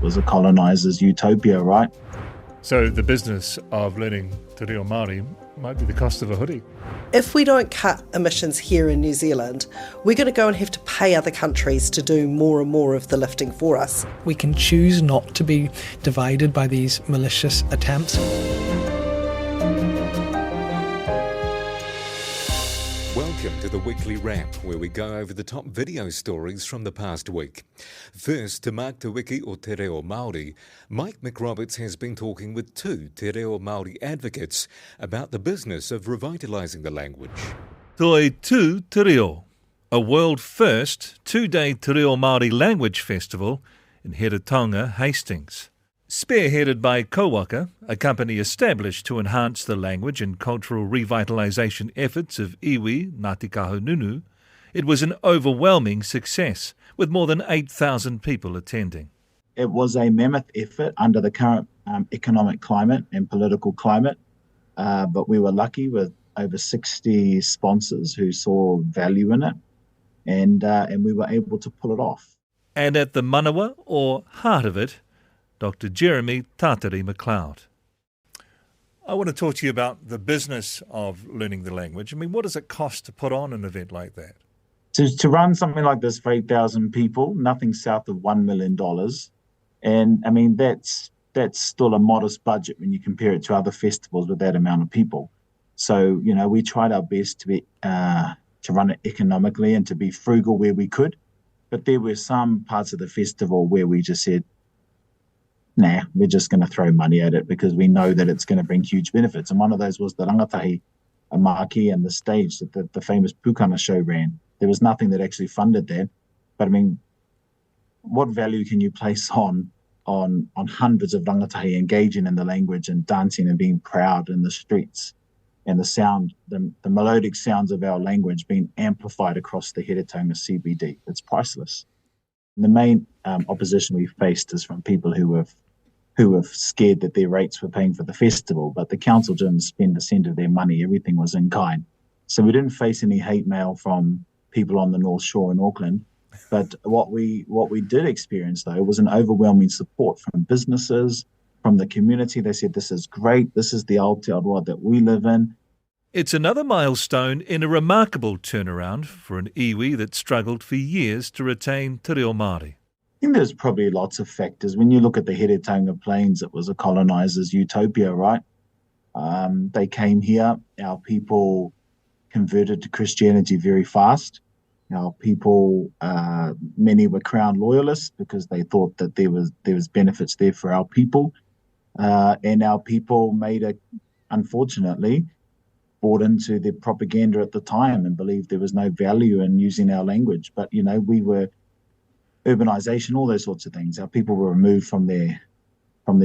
was a coloniser's utopia, right? So the business of learning Te Reo Māori might be the cost of a hoodie. If we don't cut emissions here in New Zealand, we're going to go and have to pay other countries to do more and more of the lifting for us. We can choose not to be divided by these malicious attempts. Welcome to the Weekly Wrap, where we go over the top video stories from the past week. First, to mark Te Wiki o Te Reo Māori, Mike McRoberts has been talking with two Te Reo Māori advocates about the business of revitalising the language. Toi Tu Te Reo, a world-first two-day Te Reo Māori language festival in Heretaunga, Hastings. Spearheaded by Kowaka, a company established to enhance the language and cultural revitalisation efforts of iwi Ngāti Kahungunu, it was an overwhelming success, with more than 8,000 people attending. It was a mammoth effort under the current economic climate and political climate, but we were lucky with over 60 sponsors who saw value in it, and we were able to pull it off. And at the manawa, or heart of it, Dr. Jeremy Tatari McLeod. I want to talk to you about the business of learning the language. I mean, what does it cost to put on an event like that? To run something like this for 8,000 people, nothing south of $1 million. And I mean, that's still a modest budget when you compare it to other festivals with that amount of people. So, you know, we tried our best to run it economically and to be frugal where we could. But there were some parts of the festival where we just said, nah, we're just going to throw money at it because we know that it's going to bring huge benefits. And one of those was the rangatahi, a marquee, and the stage that the famous Pukana show ran. There was nothing that actually funded that. But I mean, what value can you place on hundreds of rangatahi engaging in the language and dancing and being proud in the streets, and the sound, the melodic sounds of our language being amplified across the Heretaunga CBD? It's priceless. And the main opposition we faced is from people who were scared that their rates were paying for the festival, but the council didn't spend a cent of their money. Everything was in kind. So we didn't face any hate mail from people on the North Shore in Auckland. But what we did experience, though, was an overwhelming support from businesses, from the community. They said, this is great. This is the Aotearoa that we live in. It's another milestone in a remarkable turnaround for an iwi that struggled for years to retain Te Reo Māori. I think there's probably lots of factors. When you look at the Heretaunga Plains, it was a coloniser's utopia, right? They came here. Our people converted to Christianity very fast. Our people, many were Crown loyalists because they thought that there was benefits there for our people. And our people unfortunately, bought into the propaganda at the time and believed there was no value in using our language. But, you know, we were urbanisation, all those sorts of things. Our people were removed from their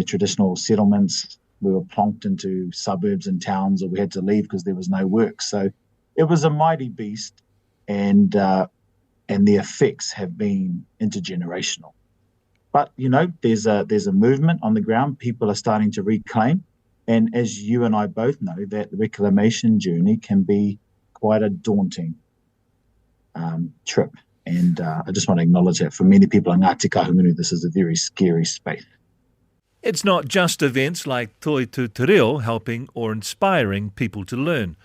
traditional settlements. We were plonked into suburbs and towns, or we had to leave because there was no work. So it was a mighty beast, and the effects have been intergenerational. But, you know, there's a movement on the ground. People are starting to reclaim. And as you and I both know, that reclamation journey can be quite a daunting trip. And I just want to acknowledge that for many people in Ngāti Kahungunu, this is a very scary space. It's not just events like Toi Tu Te Reo helping or inspiring people to learn.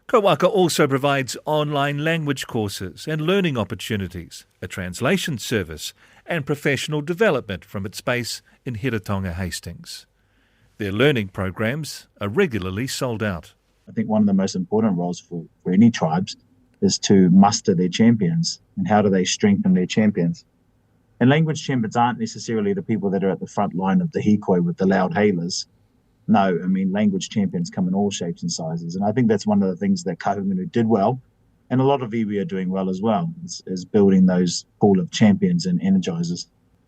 Kowaka also provides online language courses and learning opportunities, a translation service, and professional development from its base in Heretaunga, Hastings. Their learning programs are regularly sold out. I think one of the most important roles for any tribes is to muster their champions. And how do they strengthen their champions? And language champions aren't necessarily the people that are at the front line of the hikoi with the loud hailers. No, I mean, language champions come in all shapes and sizes. And I think that's one of the things that Kahungunu did well, and a lot of iwi are doing well as well, is building those pool of champions and energisers.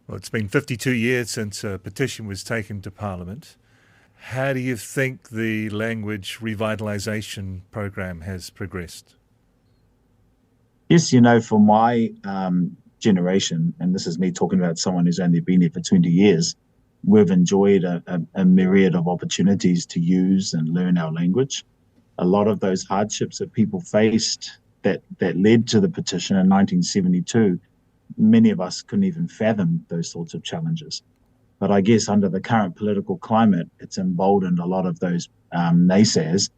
Well, it's been 52 years since a petition was taken to Parliament. How do you think the language revitalisation program has progressed? Yes, you know, for my generation, and this is me talking about someone who's only been here for 20 years, we've enjoyed a myriad of opportunities to use and learn our language. A lot of those hardships that people faced that led to the petition in 1972, many of us couldn't even fathom those sorts of challenges. But I guess under the current political climate, it's emboldened a lot of those naysayers.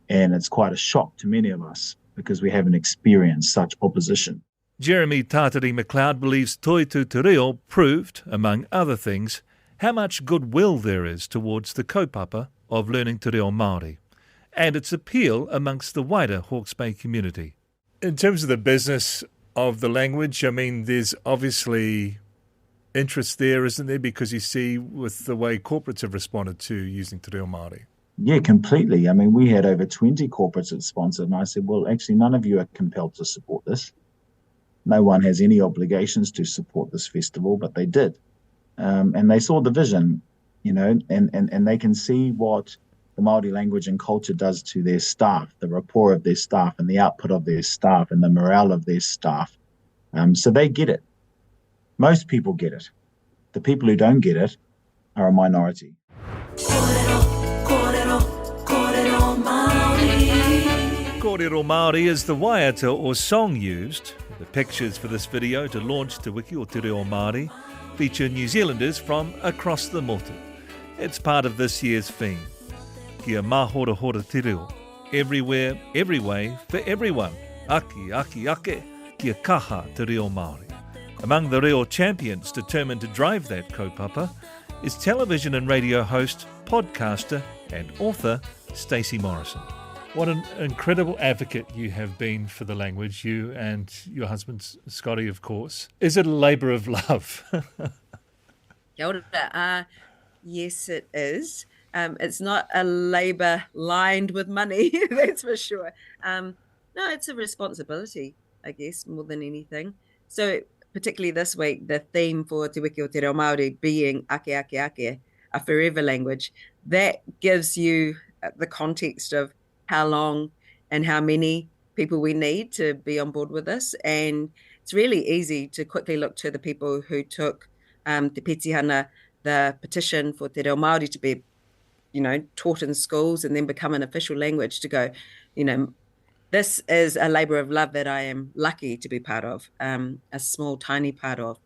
And it's quite a shock to many of us because we haven't experienced such opposition. Jeremy Tātari McLeod believes Toitu Te Reo proved, among other things, how much goodwill there is towards the kaupapa of learning Te Reo Māori and its appeal amongst the wider Hawke's Bay community. In terms of the business of the language, I mean, there's obviously interest there, isn't there? Because you see with the way corporates have responded to using Te Reo Māori. Yeah, completely. I mean, we had over 20 corporates that sponsored, and I said, well, actually, none of you are compelled to support this. No one has any obligations to support this festival, but they did. And they saw the vision, you know, and they can see what the Māori language and culture does to their staff, the rapport of their staff and the output of their staff and the morale of their staff. So they get it. Most people get it. The people who don't get it are a minority. Kōrero Māori is the waiata or song used. The pictures for this video to launch Te Wiki o Te Reo Māori feature New Zealanders from across the motu. It's part of this year's theme. Kia mahora hora te reo. Everywhere, every way, for everyone. Aki, aki, ake, kia kaha te reo Māori. Among the reo champions determined to drive that kaupapa is television and radio host, podcaster and author Stacey Morrison. What an incredible advocate you have been for the language, you and your husband, Scotty, of course. Is it a labour of love? Kia ora. Yes, it is. It's not a labour lined with money, that's for sure. No, it's a responsibility, I guess, more than anything. So particularly this week, the theme for Te Wiki o Te Reo Māori being ake, ake, ake, a forever language, that gives you the context of how long and how many people we need to be on board with this. And it's really easy to quickly look to the people who took Te Petihana, the petition for Te Reo Māori to be, you know, taught in schools and then become an official language, to go, you know, this is a labour of love that I am lucky to be part of, a small, tiny part of.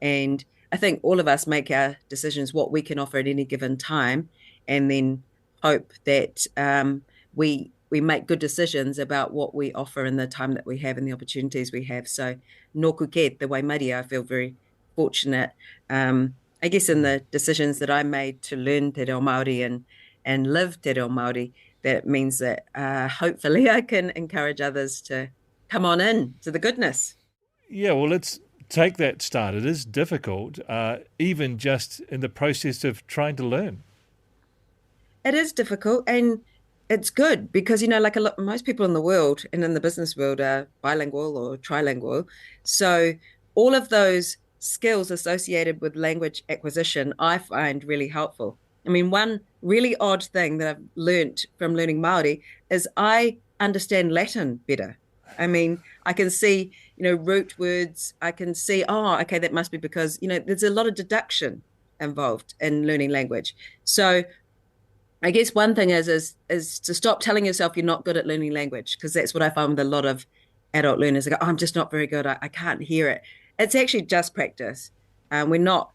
And I think all of us make our decisions what we can offer at any given time, and then hope that we make good decisions about what we offer in the time that we have and the opportunities we have. So nōku ke, the Waimaria, I feel very fortunate, I guess, in the decisions that I made to learn Te Reo Māori and live Te Reo Māori. That means that hopefully I can encourage others to come on in to the goodness. Yeah, well, let's take that start. It is difficult, even just in the process of trying to learn. It is difficult, and it's good because, you know, like most people in the world and in the business world are bilingual or trilingual. So all of those skills associated with language acquisition, I find really helpful. I mean, one really odd thing that I've learnt from learning Māori is I understand Latin better. I mean, I can see, you know, root words. I can see, oh, okay, that must be because, you know, there's a lot of deduction involved in learning language. So I guess one thing is to stop telling yourself you're not good at learning language, because that's what I find with a lot of adult learners. They go, oh, I'm just not very good. I can't hear it. It's actually just practice. We're not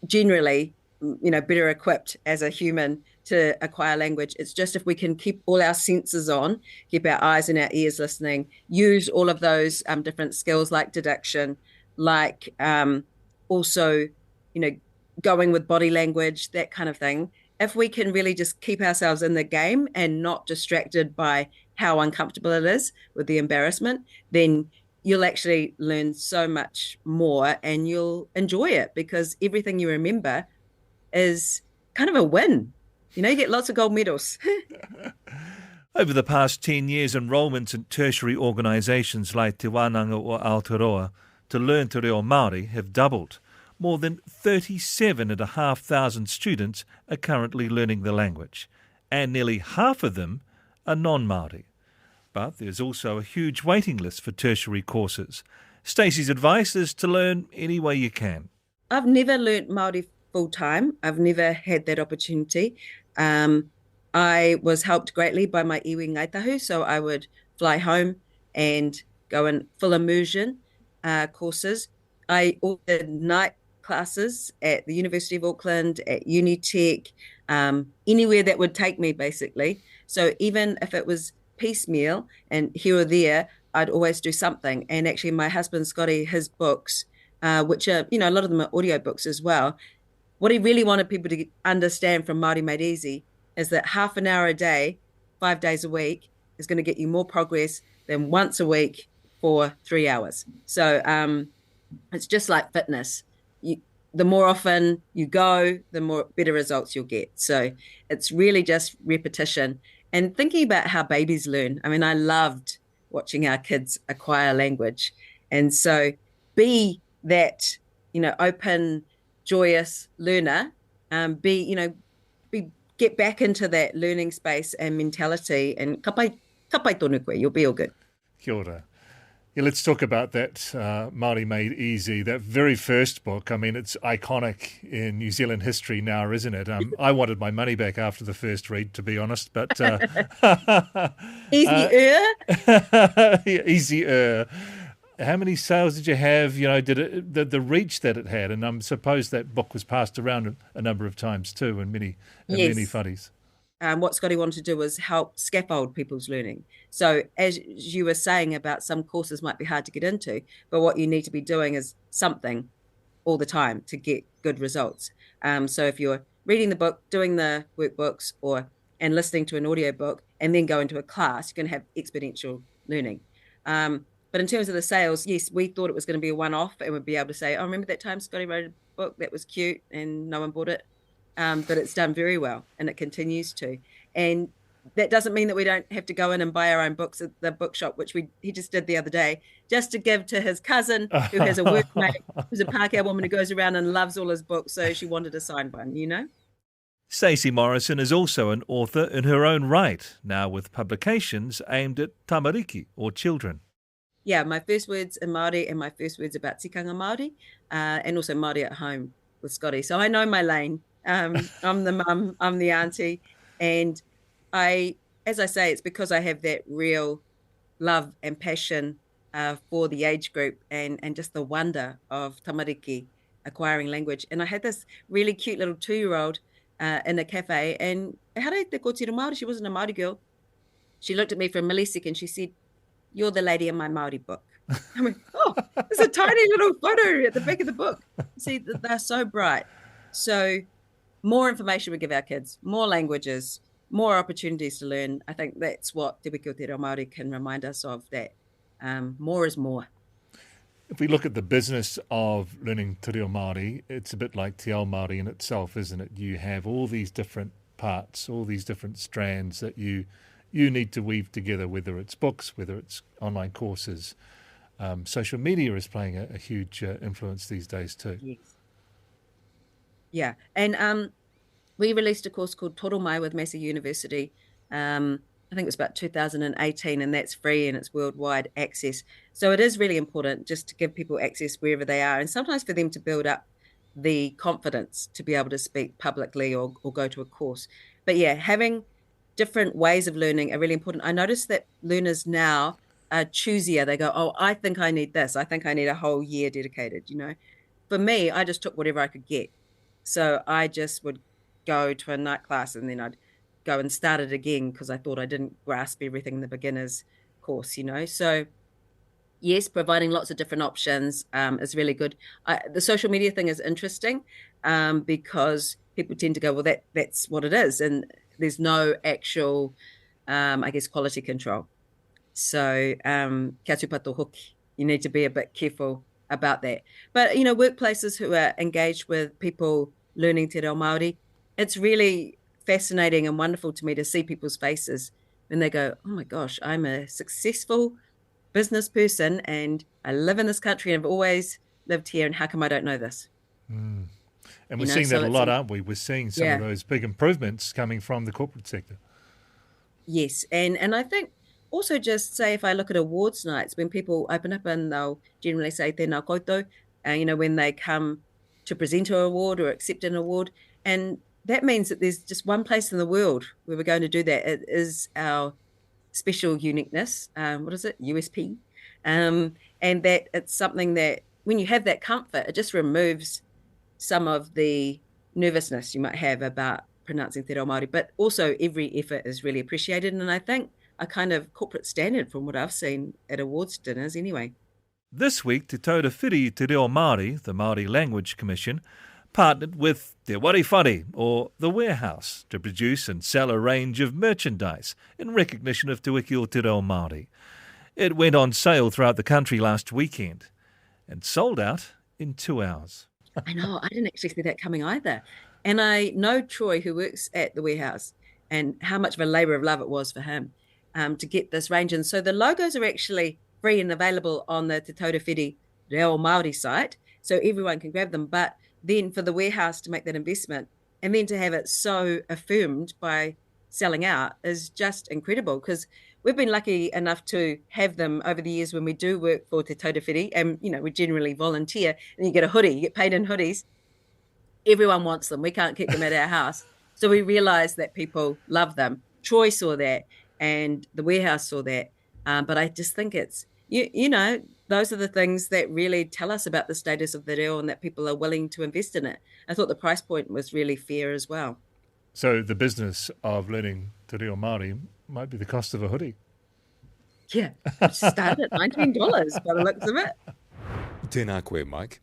generally, you know, better equipped as a human to acquire language. It's just if we can keep all our senses on, keep our eyes and our ears listening, use all of those different skills like deduction, like also, you know, going with body language, that kind of thing. If we can really just keep ourselves in the game and not distracted by how uncomfortable it is with the embarrassment, then you'll actually learn so much more and you'll enjoy it, because everything you remember is kind of a win. You know, you get lots of gold medals. Over the past 10 years, enrolments in tertiary organisations like Te Wānanga or Aotearoa to learn Te Reo Māori have doubled. More than 37,500 students are currently learning the language, and nearly half of them are non-Māori. But there's also a huge waiting list for tertiary courses. Stacey's advice is to learn any way you can. I've never learnt Māori full-time. I've never had that opportunity. I was helped greatly by my iwi ngaitahu, so I would fly home and go in full immersion courses. I also did night classes at the University of Auckland, at Unitech, anywhere that would take me, basically. So even if it was piecemeal and here or there, I'd always do something. And actually, my husband, Scotty, his books, which are, a lot of them are audio books as well. What he really wanted people to understand from Māori Made Easy is that half an hour a day, 5 days a week, is going to get you more progress than once a week for 3 hours. So it's just like fitness. The more often you go, the more better results you'll get. So it's really just repetition and thinking about how babies learn. I mean, I loved watching our kids acquire language. And so be that, open, joyous learner, get back into that learning space and mentality, and ka pai tonu koe, you'll be all good. Kia ora. Yeah, let's talk about that Māori Made Easy, that very first book. I mean, it's iconic in New Zealand history now, isn't it? I wanted my money back after the first read, to be honest, but... Easier? Easier. How many sales did you have? Did it the reach that it had? And I suppose that book was passed around a number of times too, in many wharis. What Scotty wanted to do was help scaffold people's learning. So as you were saying about some courses might be hard to get into, but what you need to be doing is something all the time to get good results. So if you're reading the book, doing the workbooks, and listening to an audio book, and then go into a class, you're going to have exponential learning. But in terms of the sales, yes, we thought it was going to be a one-off and we'd be able to say, oh, remember that time Scotty wrote a book that was cute and no one bought it? But it's done very well and it continues to. And that doesn't mean that we don't have to go in and buy our own books at the bookshop, which he just did the other day, just to give to his cousin who has a workmate who's a Pākehā woman who goes around and loves all his books. So she wanted to sign one, Stacey Morrison is also an author in her own right, now with publications aimed at tamariki or children. Yeah, my first words in Māori and my first words about tikanga Māori, and also Māori at home with Scotty. So I know my lane. I'm the mum, I'm the auntie. And as I say, it's because I have that real love and passion for the age group and just the wonder of tamariki, acquiring language. And I had this really cute little 2-year-old in a cafe, and hare te kōtiro Māori, she wasn't a Māori girl. She looked at me for a millisecond, she said, "You're the lady in my Māori book." I went, oh, there's a tiny little photo at the back of the book. See, they're so bright. So more information we give our kids, more languages, more opportunities to learn. I think that's what Te Wiki o Te Reo Māori can remind us of, that more is more. If we look at the business of learning Te Reo Māori, it's a bit like Te Ao Māori in itself, isn't it? You have all these different parts, all these different strands that you need to weave together, whether it's books, whether it's online courses. Social media is playing a huge influence these days too. Yes. Yeah, and we released a course called Toro Mai with Massey University. I think it was about 2018, and that's free and it's worldwide access. So it is really important just to give people access wherever they are, and sometimes for them to build up the confidence to be able to speak publicly or go to a course. But yeah, having different ways of learning are really important. I notice that learners now are choosier. They go, oh, I think I need this. I think I need a whole year dedicated, For me, I just took whatever I could get. So I just would go to a night class and then I'd go and start it again because I thought I didn't grasp everything in the beginner's course, So yes, providing lots of different options is really good. The social media thing is interesting because people tend to go, well, that's what it is. And there's no actual, quality control. So kia tūpato hoki, you need to be a bit careful about that. But, workplaces who are engaged with people learning Te Reo Māori, it's really fascinating and wonderful to me to see people's faces when they go, oh my gosh, I'm a successful business person and I live in this country and I've always lived here, and how come I don't know this? And we're seeing that a lot, aren't we? We're seeing some of those big improvements coming from the corporate sector. Yes, and I think also just say, if I look at awards nights, when people open up and they'll generally say tēnā koutou, when they come to present an award or accept an award, and that means that there's just one place in the world where we're going to do that. It is our special uniqueness. What is it? USP. And that it's something that when you have that comfort, it just removes some of the nervousness you might have about pronouncing Te Reo Māori, but also every effort is really appreciated. And I think a kind of corporate standard from what I've seen at awards dinners anyway. This week, Te Taura Whiri Te Reo Māori, the Māori Language Commission, partnered with Te Wari Whare, or The Warehouse, to produce and sell a range of merchandise in recognition of Te Wiki o Te Reo Māori. It went on sale throughout the country last weekend and sold out in 2 hours. I know, I didn't actually see that coming either. And I know Troy, who works at The Warehouse, and how much of a labour of love it was for him to get this range in. So the logos are actually free and available on the Te Taura Whiri Reo Māori site, so everyone can grab them. But then for The Warehouse to make that investment and then to have it so affirmed by selling out is just incredible, because we've been lucky enough to have them over the years when we do work for Te Taura Whiri, and we generally volunteer, and you get a hoodie, you get paid in hoodies. Everyone wants them. We can't keep them at our house. So we realised that people love them. Troy saw that and The Warehouse saw that. But I just think it's, those are the things that really tell us about the status of the reo and that people are willing to invest in it. I thought the price point was really fair as well. So the business of learning Te Reo Māori might be the cost of a hoodie. Yeah, it started at $19 by the looks of it. Tēnā koe, Mike.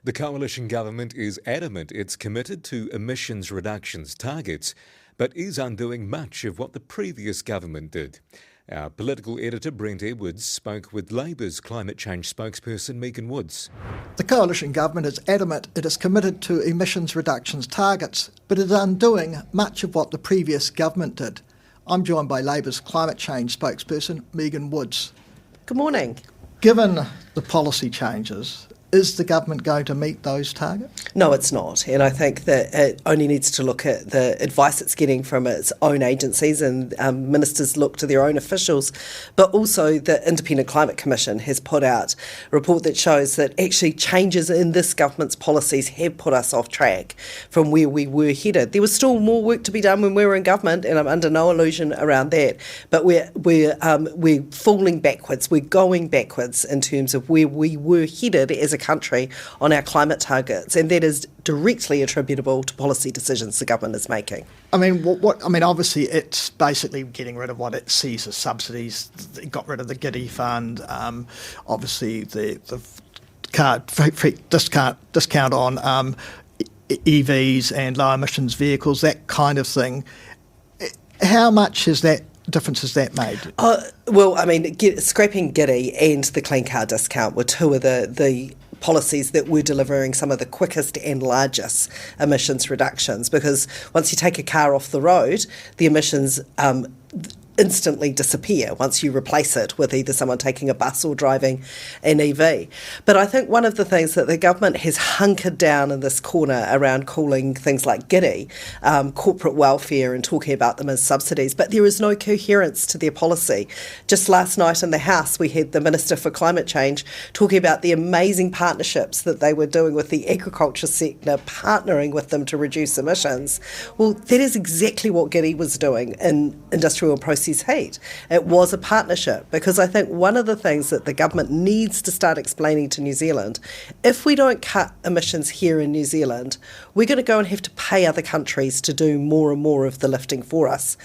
The coalition government is adamant it's committed to emissions reductions targets, but is undoing much of what the previous government did. Our political editor, Brent Edwards, spoke with Labour's climate change spokesperson, Megan Woods. The coalition government is adamant it is committed to emissions reductions targets, but is undoing much of what the previous government did. I'm joined by Labour's climate change spokesperson, Megan Woods. Good morning. Given the policy changes, is the government going to meet those targets? No, it's not. And I think that it only needs to look at the advice it's getting from its own agencies, and ministers look to their own officials. But also the Independent Climate Commission has put out a report that shows that actually changes in this government's policies have put us off track from where we were headed. There was still more work to be done when we were in government, and I'm under no illusion around that. But we're falling backwards. We're going backwards in terms of where we were headed as a country on our climate targets, and that is directly attributable to policy decisions the government is making. I mean, obviously it's basically getting rid of what it sees as subsidies. It got rid of the GIDI fund, obviously the discount on EVs and low emissions vehicles, that kind of thing. How much difference has that made? Scrapping GIDI and the clean car discount were two of the policies that were delivering some of the quickest and largest emissions reductions, because once you take a car off the road, the emissions instantly disappear once you replace it with either someone taking a bus or driving an EV. But I think one of the things that the government has hunkered down in this corner around calling things like GIDI corporate welfare and talking about them as subsidies, but there is no coherence to their policy. Just last night in the House, we had the Minister for Climate Change talking about the amazing partnerships that they were doing with the agriculture sector, partnering with them to reduce emissions. Well, that is exactly what GIDI was doing in industrial and process heat. It was a partnership, because I think one of the things that the government needs to start explaining to New Zealand, if we don't cut emissions here in New Zealand, we're going to go and have to pay other countries to do more and more of the lifting for us.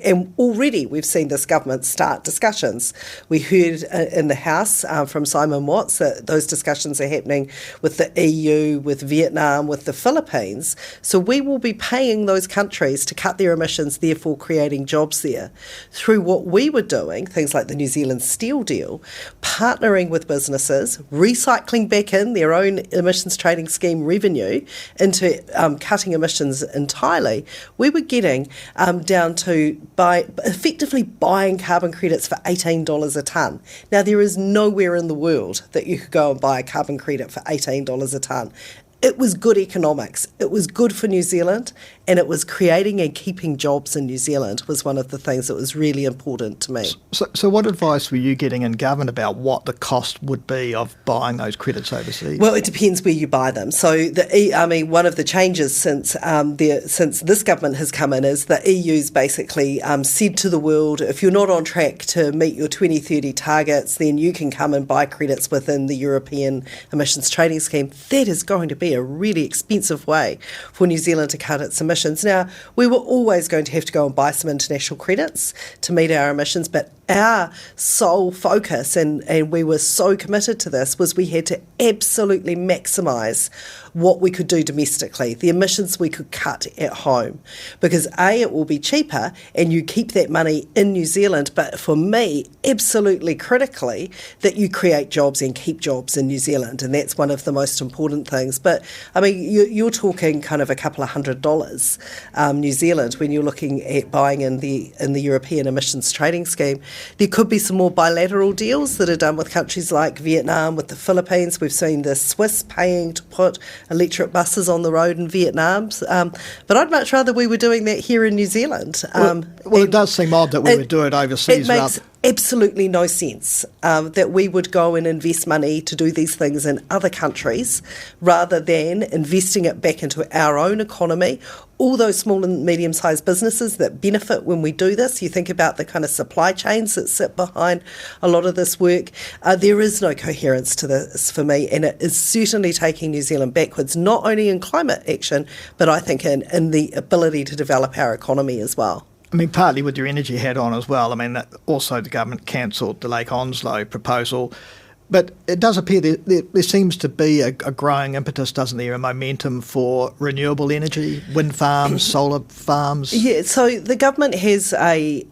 And already we've seen this government start discussions. We heard in the House from Simon Watts that those discussions are happening with the EU, with Vietnam, with the Philippines. So we will be paying those countries to cut their emissions, therefore creating jobs there. Through what we were doing, things like the New Zealand Steel deal, partnering with businesses, recycling back in their own emissions trading scheme revenue into cutting emissions entirely, we were getting down to effectively buying carbon credits for $18 a tonne. Now, there is nowhere in the world that you could go and buy a carbon credit for $18 a tonne. It was good economics. It was good for New Zealand, and it was creating and keeping jobs in New Zealand was one of the things that was really important to me. So what advice were you getting in government about what the cost would be of buying those credits overseas? Well, it depends where you buy them. So one of the changes since this government has come in is the EU's basically said to the world, if you're not on track to meet your 2030 targets, then you can come and buy credits within the European emissions trading scheme. That is going to be be a really expensive way for New Zealand to cut its emissions. Now, we were always going to have to go and buy some international credits to meet our emissions, but our sole focus, and we were so committed to this, was we had to absolutely maximise what we could do domestically, the emissions we could cut at home. Because A, it will be cheaper and you keep that money in New Zealand, but for me, absolutely critically, that you create jobs and keep jobs in New Zealand, and that's one of the most important things. But, I mean, you're talking kind of a couple of $100 New Zealand when you're looking at buying in the European Emissions Trading Scheme. There could be some more bilateral deals that are done with countries like Vietnam, with the Philippines. We've seen the Swiss paying to put electric buses on the road in Vietnam. But I'd much rather we were doing that here in New Zealand. Well, it does seem odd that we would do it overseas. It makes absolutely no sense that we would go and invest money to do these things in other countries rather than investing it back into our own economy. All those small and medium-sized businesses that benefit when we do this. You think about the kind of supply chains that sit behind a lot of this work. There is no coherence to this for me, and it is certainly taking New Zealand backwards, not only in climate action, but I think in the ability to develop our economy as well. I mean, partly with your energy hat on as well. I mean, also the government cancelled the Lake Onslow proposal. But it does appear there seems to be a growing impetus, doesn't there, a momentum for renewable energy, wind farms, solar farms? Yeah, so the government has I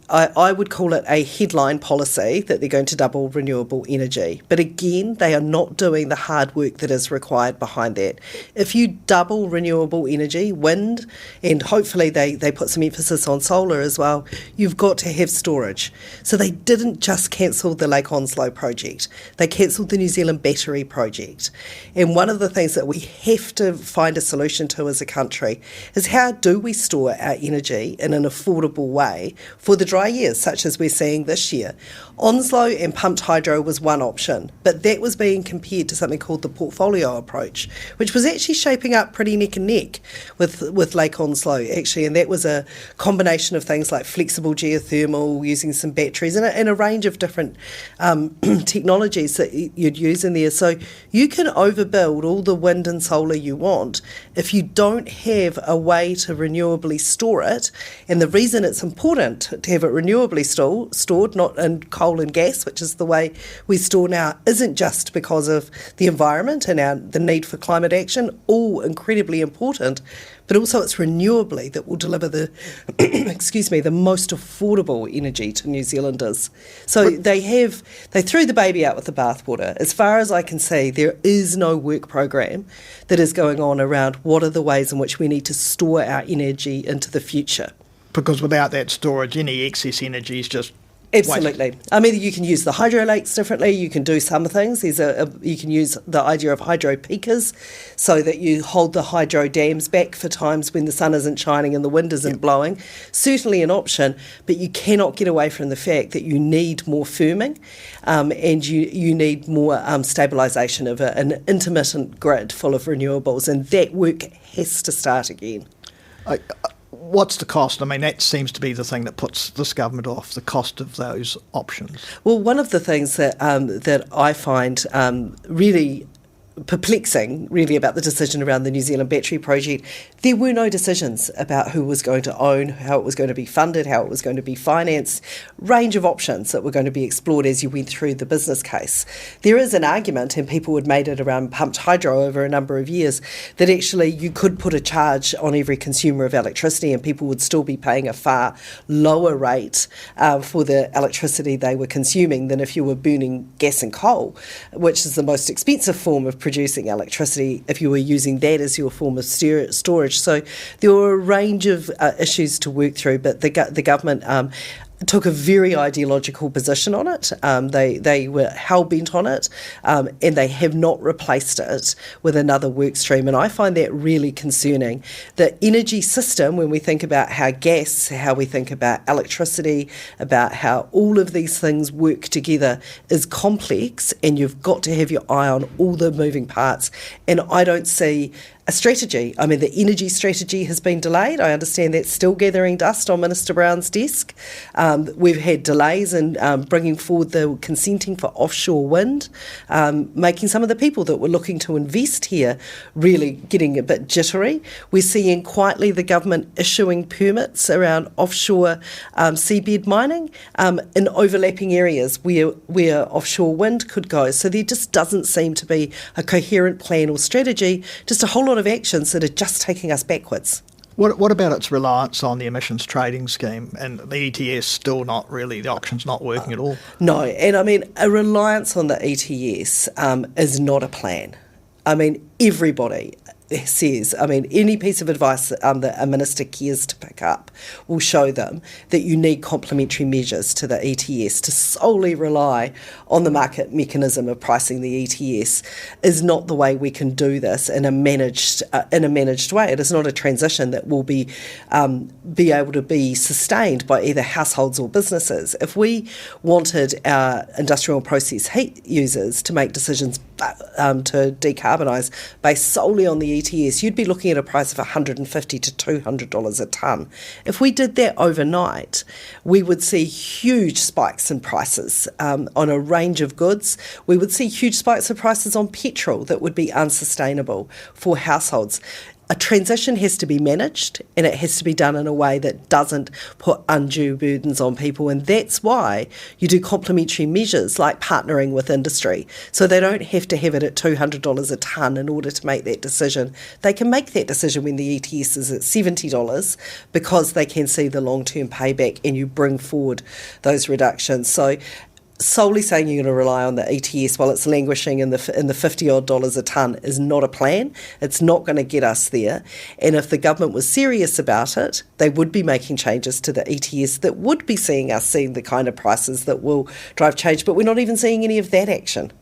would call it a headline policy that they're going to double renewable energy. But again, they are not doing the hard work that is required behind that. If you double renewable energy, wind, and hopefully they put some emphasis on solar as well, you've got to have storage. So they didn't just cancel the Lake Onslow project. They cancelled the New Zealand Battery Project. And one of the things that we have to find a solution to as a country is how do we store our energy in an affordable way for the dry years, such as we're seeing this year. Onslow and pumped hydro was one option, but that was being compared to something called the portfolio approach, which was actually shaping up pretty neck and neck with Lake Onslow, actually, and that was a combination of things like flexible geothermal, using some batteries, and a range of different technologies that you'd use in there. So you can overbuild all the wind and solar you want if you don't have a way to renewably store it. And the reason it's important to have it renewably stored, not in coal and gas, which is the way we store now, isn't just because of the environment and the need for climate action, all incredibly important, but also it's renewably that will deliver the the most affordable energy to New Zealanders. So they threw the baby out with the bathwater. As far as I can see, there is no work program that is going on around what are the ways in which we need to store our energy into the future. Because without that storage, any excess energy is just absolutely. I mean, you can use the hydro lakes differently. You can do some things. You can use the idea of hydro peakers so that you hold the hydro dams back for times when the sun isn't shining and the wind isn't blowing. Certainly an option, but you cannot get away from the fact that you need more firming and you need more stabilisation of an intermittent grid full of renewables, and that work has to start again. What's the cost? I mean, that seems to be the thing that puts this government off, the cost of those options. Well, one of the things that I find really perplexing, really, about the decision around the New Zealand Battery Project, there were no decisions about who was going to own, how it was going to be funded, how it was going to be financed, range of options that were going to be explored as you went through the business case. There is an argument, and people had made it around pumped hydro over a number of years, that actually you could put a charge on every consumer of electricity and people would still be paying a far lower rate for the electricity they were consuming than if you were burning gas and coal, which is the most expensive form of producing electricity if you were using that as your form of storage. So there were a range of issues to work through, but the government took a very ideological position on it. They were hell-bent on it, and they have not replaced it with another work stream. And I find that really concerning. The energy system, when we think about how we think about electricity, about how all of these things work together, is complex, and you've got to have your eye on all the moving parts. And I don't see a strategy. I mean, the energy strategy has been delayed. I understand that's still gathering dust on Minister Brown's desk. We've had delays in bringing forward the consenting for offshore wind, making some of the people that were looking to invest here really getting a bit jittery. We're seeing quietly the government issuing permits around offshore seabed mining in overlapping areas where offshore wind could go. So there just doesn't seem to be a coherent plan or strategy, just a whole lot of actions that are just taking us backwards. What about its reliance on the emissions trading scheme and the ETS still not really, the auction's not working at all? No, and I mean, a reliance on the ETS is not a plan. I mean, everybody says, I mean, any piece of advice that a minister cares to pick up will show them that you need complementary measures to the ETS. To solely rely on the market mechanism of pricing the ETS is not the way we can do this in a managed way. It is not a transition that will be able to be sustained by either households or businesses. If we wanted our industrial process heat users to make decisions to decarbonise based solely on the ETS, you'd be looking at a price of $150 to $200 a tonne. If we did that overnight, we would see huge spikes in prices on a range of goods. We would see huge spikes of prices on petrol that would be unsustainable for households. A transition has to be managed, and it has to be done in a way that doesn't put undue burdens on people, and that's why you do complementary measures like partnering with industry, so they don't have to have it at $200 a tonne in order to make that decision. They can make that decision when the ETS is at $70 because they can see the long-term payback, and you bring forward those reductions. So solely saying you're going to rely on the ETS while it's languishing in the $50 a tonne is not a plan. It's not going to get us there. And if the government was serious about it, they would be making changes to the ETS that would be seeing the kind of prices that will drive change. But we're not even seeing any of that action.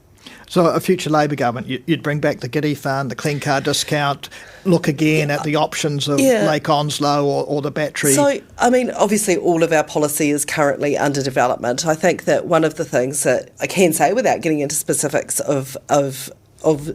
So a future Labor government, you'd bring back the GIDI fund, the clean car discount, look again at the options of Lake Onslow or the battery. So, I mean, obviously all of our policy is currently under development. I think that one of the things that I can say without getting into specifics of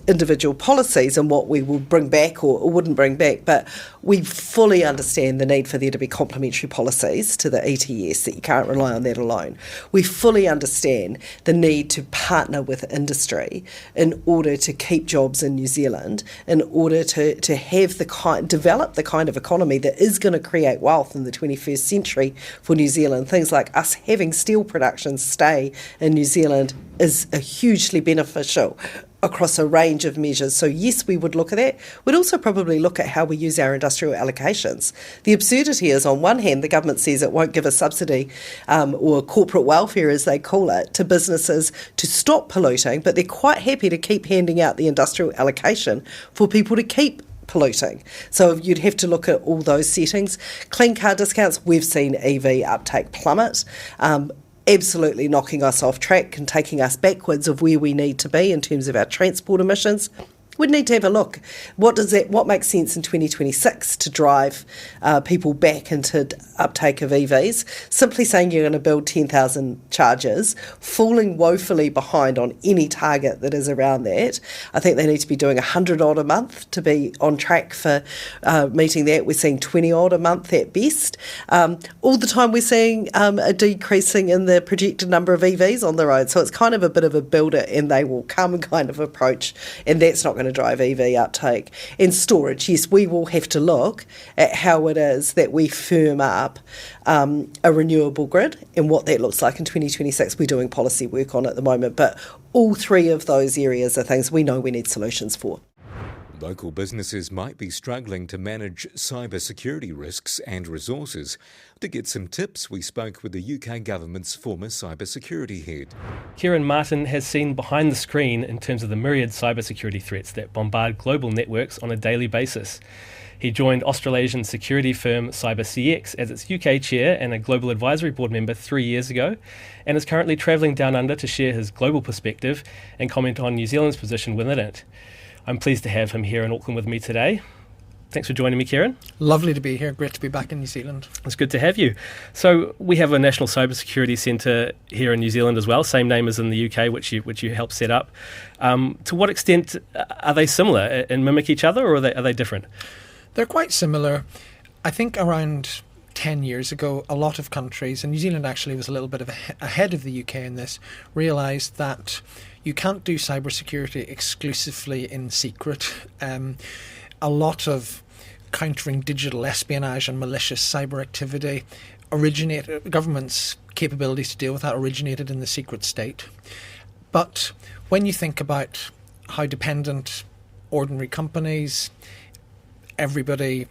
individual policies and what we will bring back or wouldn't bring back, but we fully understand the need for there to be complementary policies to the ETS, that you can't rely on that alone. We fully understand the need to partner with industry in order to keep jobs in New Zealand, in order to have develop the kind of economy that is going to create wealth in the 21st century for New Zealand. Things like us having steel production stay in New Zealand is hugely beneficial across a range of measures. So yes, we would look at that. We'd also probably look at how we use our industrial allocations. The absurdity is, on one hand, the government says it won't give a subsidy or corporate welfare, as they call it, to businesses to stop polluting, but they're quite happy to keep handing out the industrial allocation for people to keep polluting. So you'd have to look at all those settings. Clean car discounts, we've seen EV uptake plummet. Absolutely knocking us off track and taking us backwards of where we need to be in terms of our transport emissions. We'd need to have a look. What makes sense in 2026 to drive people back into uptake of EVs? Simply saying you're going to build 10,000 chargers, falling woefully behind on any target that is around that. I think they need to be doing 100 odd a month to be on track for meeting that. We're seeing 20 odd a month at best. All the time we're seeing a decreasing in the projected number of EVs on the road. So it's kind of a bit of a build it and they will come kind of approach, and that's not going to drive EV uptake. And storage, yes, we will have to look at how it is that we firm up a renewable grid and what that looks like in 2026. We're doing policy work on at the moment, but all three of those areas are things we know we need solutions for. Local businesses might be struggling to manage cybersecurity risks and resources. To get some tips, we spoke with the UK Government's former cybersecurity head. Kieran Martin has seen behind the screen in terms of the myriad cybersecurity threats that bombard global networks on a daily basis. He joined Australasian security firm CyberCX as its UK chair and a global advisory board member 3 years ago, and is currently travelling down under to share his global perspective and comment on New Zealand's position within it. I'm pleased to have him here in Auckland with me today. Thanks for joining me, Kieran. Lovely to be here. Great to be back in New Zealand. It's good to have you. So we have a National Cybersecurity Centre here in New Zealand as well, same name as in the UK, which you helped set up. To what extent are they similar and mimic each other, or are they different? They're quite similar. I think around 10 years ago, a lot of countries, and New Zealand actually was a little bit of ahead of the UK in this, realised that you can't do cybersecurity exclusively in secret. A lot of countering digital espionage and malicious cyber activity government's capabilities to deal with that originated in the secret state. But when you think about how dependent ordinary companies, everybody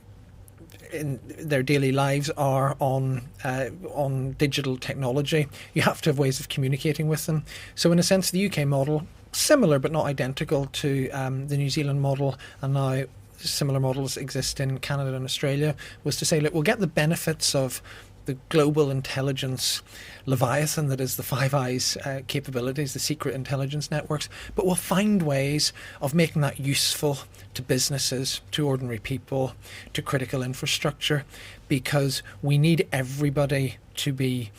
in their daily lives are on digital technology, you have to have ways of communicating with them. So in a sense, the UK model, similar but not identical to the New Zealand model, and now similar models exist in Canada and Australia, was to say, look, we'll get the benefits of the global intelligence leviathan that is the Five Eyes capabilities, the secret intelligence networks, but we'll find ways of making that useful to businesses, to ordinary people, to critical infrastructure, because we need everybody to be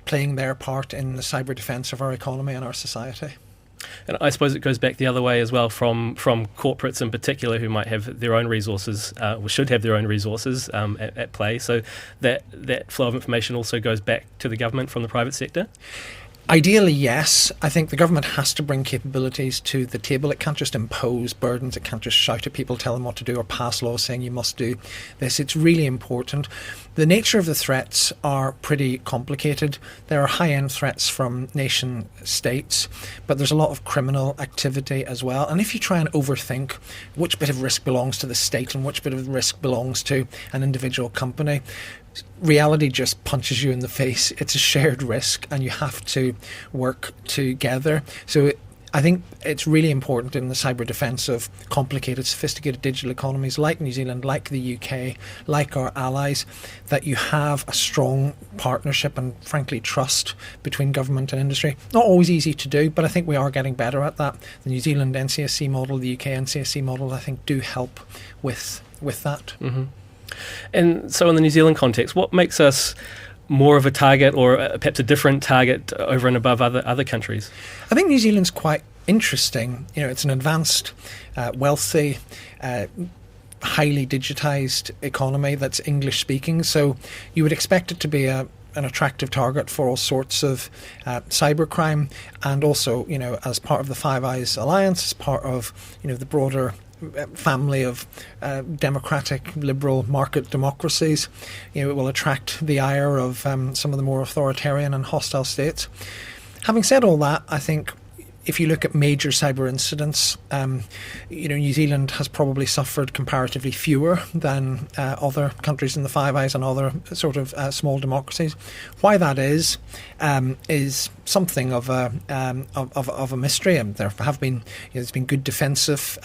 playing their part in the cyber defence of our economy and our society. And I suppose it goes back the other way as well, from corporates in particular who might have their own resources, or should have their own resources at play. So that flow of information also goes back to the government from the private sector? Ideally, yes. I think the government has to bring capabilities to the table. It can't just impose burdens. It can't just shout at people, tell them what to do, or pass laws saying you must do this. It's really important. The nature of the threats are pretty complicated. There are high-end threats from nation states, but there's a lot of criminal activity as well. And if you try and overthink which bit of risk belongs to the state and which bit of risk belongs to an individual company, reality just punches you in the face. It's a shared risk and you have to work together. So I think it's really important in the cyber defence of complicated, sophisticated digital economies like New Zealand, like the UK, like our allies, that you have a strong partnership and, frankly, trust between government and industry. Not always easy to do, but I think we are getting better at that. The New Zealand NCSC model, the UK NCSC model, I think do help with that. Mm-hmm. And so in the New Zealand context, what makes us more of a target, or perhaps a different target over and above other countries? I think New Zealand's quite interesting. You know, it's an advanced, wealthy, highly digitised economy that's English speaking, so you would expect it to be an attractive target for all sorts of cybercrime, and also, you know, as part of the Five Eyes Alliance, as part of, you know, the broader family of democratic, liberal market democracies. You know, it will attract the ire of some of the more authoritarian and hostile states. Having said all that, I think if you look at major cyber incidents, you know, New Zealand has probably suffered comparatively fewer than other countries in the Five Eyes and other sort of small democracies. Why that is something of a mystery. And there have been, there's been good defensive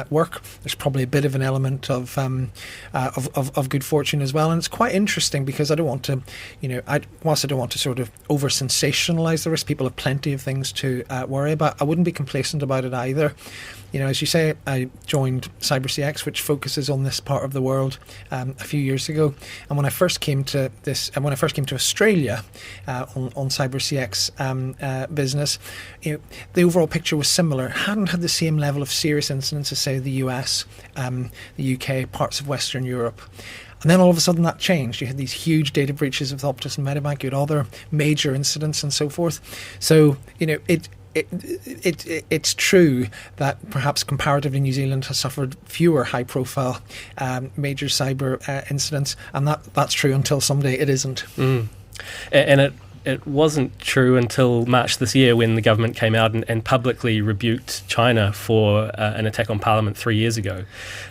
work. There's probably a bit of an element of good fortune as well. And it's quite interesting because I don't want to, whilst I don't want to sort of over sensationalise the risk, people have plenty of things to worry about. I wouldn't be complacent about it either. You know, as you say, I joined CyberCX, which focuses on this part of the world a few years ago. And when I first came to Australia on CyberCX business, you know, the overall picture was similar. It hadn't had the same level of serious incidents as, say, the US, the UK, parts of Western Europe. And then all of a sudden that changed. You had these huge data breaches with Optus and Medibank. You had other major incidents and so forth. So, you know, it's true that perhaps comparatively New Zealand has suffered fewer high-profile major cyber incidents, and that's true until someday it isn't. And it wasn't true until March this year when the government came out and publicly rebuked China for an attack on Parliament 3 years ago.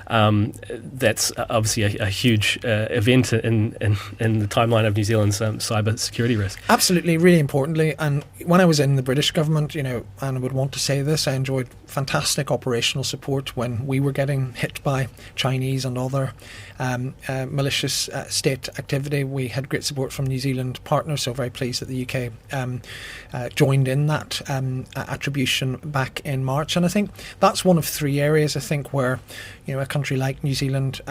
That's obviously a huge event in the timeline of New Zealand's cyber security risk. Absolutely, really importantly. And when I was in the British government, you know, and I would want to say this, I enjoyed fantastic operational support when we were getting hit by Chinese and other malicious state activity. We had great support from New Zealand partners, so very pleased that the UK joined in that attribution back in March. And I think that's one of three areas, I think, where a country like New Zealand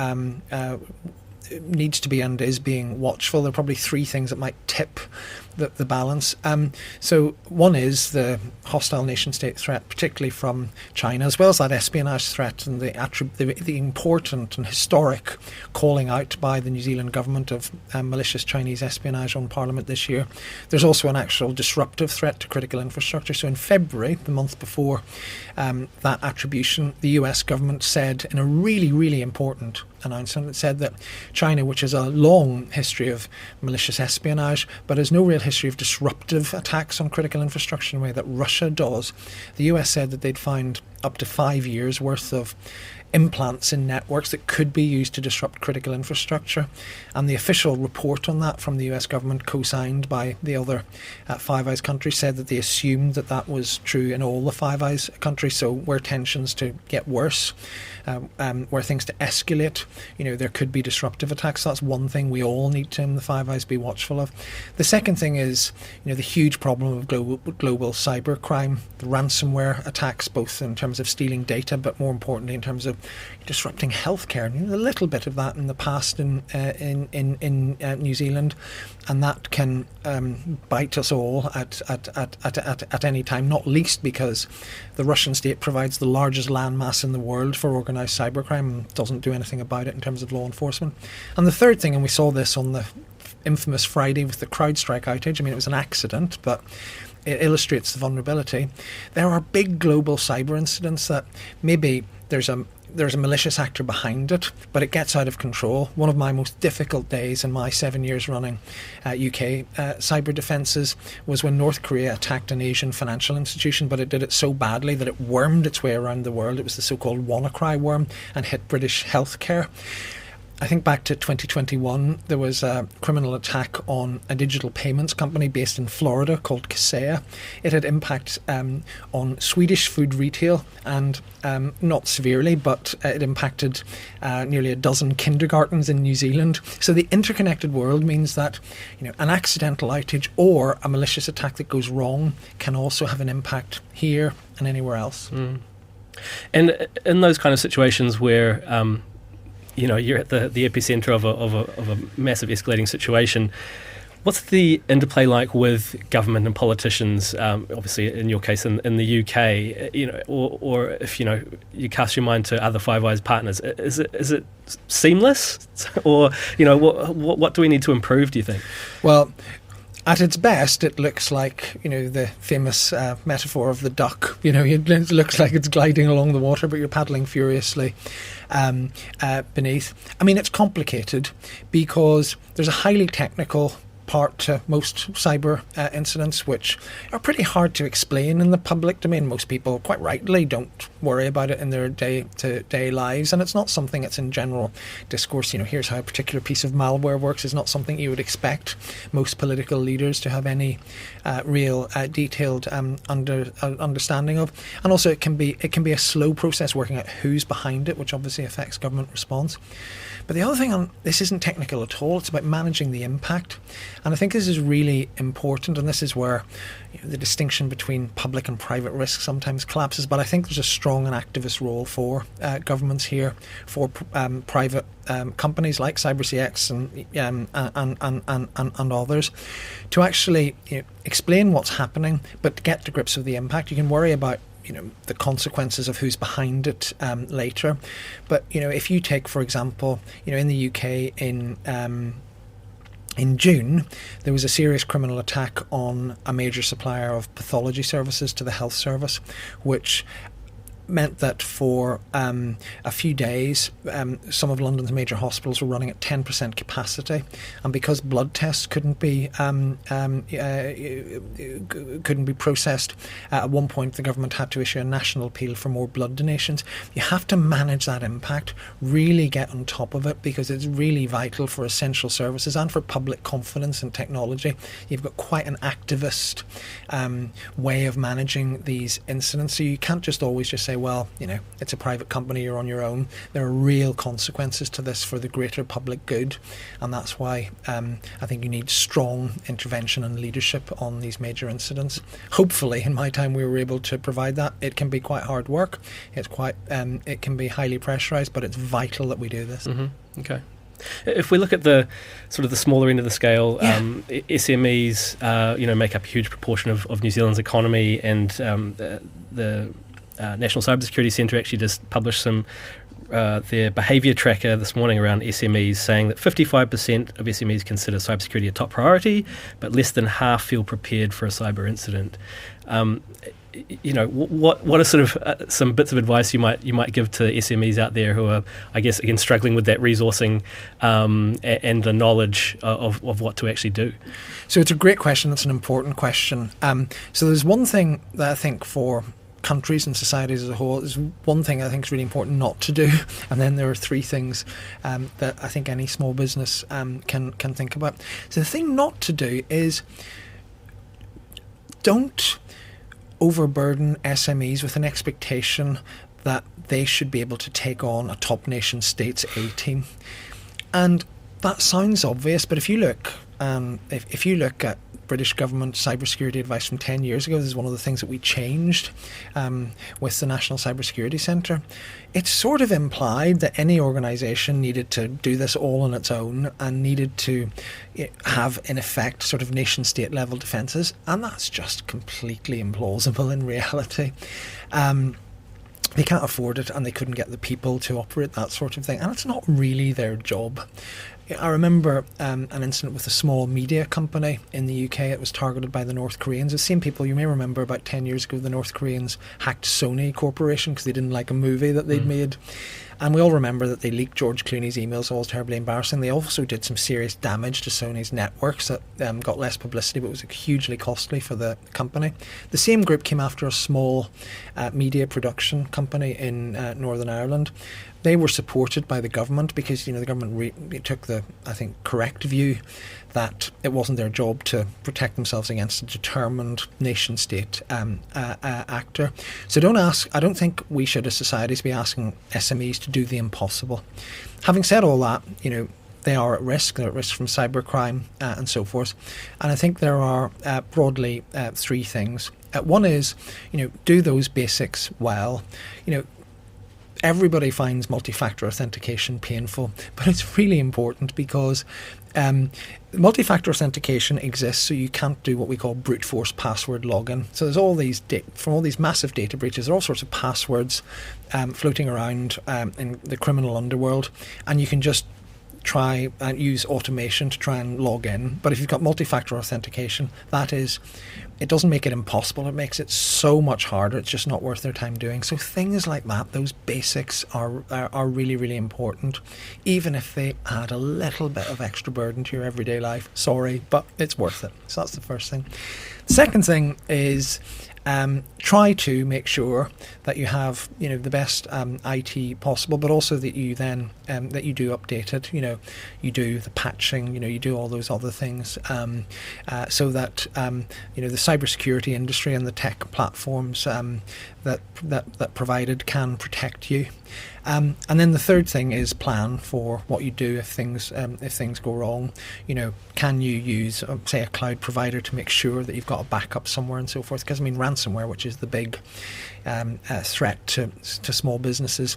needs to be and is being watchful. There are probably three things that might tip the balance. So one is the hostile nation-state threat, particularly from China, as well as that espionage threat and the important and historic calling out by the New Zealand government of malicious Chinese espionage on Parliament this year. There's also an actual disruptive threat to critical infrastructure. So in February, the month before that attribution, the US government said in a really, really important announcement, it said that China, which has a long history of malicious espionage but has no real history of disruptive attacks on critical infrastructure in a way that Russia does, the US said that they'd find up to 5 years worth of implants in networks that could be used to disrupt critical infrastructure. And the official report on that from the US government, co-signed by the other Five Eyes countries, said that they assumed that that was true in all the Five Eyes countries. So were tensions to get worse, were things to escalate, there could be disruptive attacks. That's one thing we all need to, in the Five Eyes, be watchful of. The second thing is, the huge problem of global cyber crime, the ransomware attacks, both in terms of stealing data, but more importantly in terms of disrupting healthcare. A little bit of that in the past in New Zealand, and that can bite us all at any time. Not least because the Russian state provides the largest landmass in the world for organised cybercrime and doesn't do anything about it in terms of law enforcement. And the third thing, and we saw this on the infamous Friday with the CrowdStrike outage. It was an accident, but it illustrates the vulnerability. There are big global cyber incidents that maybe there's a malicious actor behind it, but it gets out of control. One of my most difficult days in my 7 years running UK cyber defences was when North Korea attacked an Asian financial institution, but it did it so badly that it wormed its way around the world. It was the so-called WannaCry worm and hit British healthcare. I think back to 2021, there was a criminal attack on a digital payments company based in Florida called Kaseya. It had impact on Swedish food retail, and not severely, but it impacted nearly a dozen kindergartens in New Zealand. So the interconnected world means that an accidental outage or a malicious attack that goes wrong can also have an impact here and anywhere else. Mm. And in those kind of situations where you're at the epicenter of a massive escalating situation, what's the interplay like with government and politicians? Obviously, in your case, in the UK, or if you cast your mind to other Five Eyes partners, is it seamless, or what do we need to improve? Do you think? Well, at its best, it looks like, the famous metaphor of the duck. It looks like it's gliding along the water, but you're paddling furiously beneath. It's complicated because there's a highly technical part to most cyber incidents, which are pretty hard to explain in the public domain. Most people, quite rightly, don't worry about it in their day-to-day lives, and it's not something that's in general discourse. Here's how a particular piece of malware works is not something you would expect most political leaders to have any real detailed understanding of. And also, it can be a slow process working out who's behind it, which obviously affects government response. But the other thing this isn't technical at all. It's about managing the impact. And I think this is really important, and this is where the distinction between public and private risk sometimes collapses. But I think there's a strong and activist role for governments here, for private companies like CyberCX and others, to actually explain what's happening, but to get to grips with the impact. You can worry about the consequences of who's behind it later. But, if you take, for example, in the UK in June, there was a serious criminal attack on a major supplier of pathology services to the health service, which meant that for a few days, some of London's major hospitals were running at 10% capacity, and because blood tests couldn't be processed, at one point the government had to issue a national appeal for more blood donations. You have to manage that impact, really get on top of it, because it's really vital for essential services and for public confidence in technology. You've got quite an activist way of managing these incidents, so you can't just always just say, well, it's a private company, you're on your own. There are real consequences to this for the greater public good, and that's why I think you need strong intervention and leadership on these major incidents. Hopefully, in my time, we were able to provide that. It can be quite hard work. It can be highly pressurised, but it's vital that we do this. Mm-hmm. Okay. If we look at the sort of the smaller end of the scale, SMEs, make up a huge proportion of New Zealand's economy, and the National Cybersecurity Centre actually just published their behaviour tracker this morning around SMEs, saying that 55% of SMEs consider cybersecurity a top priority, but less than half feel prepared for a cyber incident. What are sort of some bits of advice you might give to SMEs out there who are, I guess, again, struggling with that resourcing and the knowledge of what to actually do? So it's a great question. It's an important question. So there's one thing that I think for countries and societies as a whole, is one thing I think is really important not to do, and then there are three things that I think any small business can think about. So the thing not to do is don't overburden SMEs with an expectation that they should be able to take on a top nation state's A-team. And that sounds obvious, but if you look at British government cybersecurity advice from 10 years ago, this is one of the things that we changed with the National Cybersecurity Centre. It sort of implied that any organisation needed to do this all on its own and needed to have, in effect, sort of nation-state level defences, and that's just completely implausible in reality. They can't afford it, and they couldn't get the people to operate that sort of thing, and it's not really their job. I remember an incident with a small media company in the UK. It was targeted by the North Koreans. The same people, you may remember about 10 years ago, the North Koreans hacked Sony Corporation because they didn't like a movie that they'd made. And we all remember that they leaked George Clooney's emails, all terribly embarrassing. They also did some serious damage to Sony's networks that got less publicity, but was hugely costly for the company. The same group came after a small media production company in Northern Ireland. They were supported by the government because, the government took the, I think, correct view that it wasn't their job to protect themselves against a determined nation-state actor. So I don't think we should as societies be asking SMEs to do the impossible. Having said all that, they are at risk. They're at risk from cybercrime and so forth. And I think there are broadly three things. One is, do those basics well. Everybody finds multi-factor authentication painful, but it's really important because multi-factor authentication exists so you can't do what we call brute force password login. So there's all these, from all these massive data breaches, there are all sorts of passwords floating around in the criminal underworld, and you can just try and use automation to try and log in. But if you've got multi-factor authentication, it doesn't make it impossible. It makes it so much harder. It's just not worth their time doing. So things like that, those basics are really, really important, even if they add a little bit of extra burden to your everyday life. Sorry, but it's worth it. So that's the first thing. The second thing is try to make sure that you have the best IT possible, but also that you then that you do update it. You do the patching. You do all those other things so that the cybersecurity industry and the tech platforms that provided can protect you. And then the third thing is plan for what you do if things go wrong. Can you use, say, a cloud provider to make sure that you've got a backup somewhere and so forth? Because ransomware, which is the big threat to small businesses.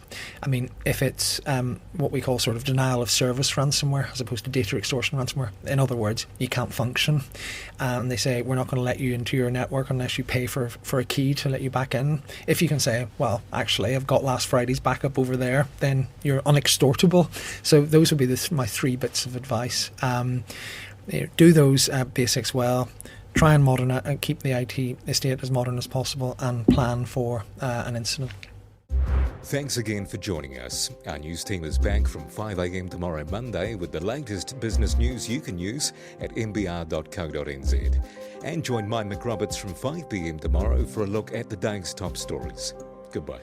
If it's what we call sort of denial of service ransomware as opposed to data extortion ransomware, in other words, you can't function, and they say we're not going to let you into your network unless you pay for a key to let you back in. If you can say, well, actually, I've got last Friday's backup over there, then you're unextortable. So those would be my three bits of advice. Do those basics well. Try and modernize and keep the IT estate as modern as possible, and plan for an incident. Thanks again for joining us. Our news team is back from 5 a.m. tomorrow Monday with the latest business news you can use at mbr.co.nz. And join Mike McRoberts from 5 p.m. tomorrow for a look at the day's top stories. Goodbye.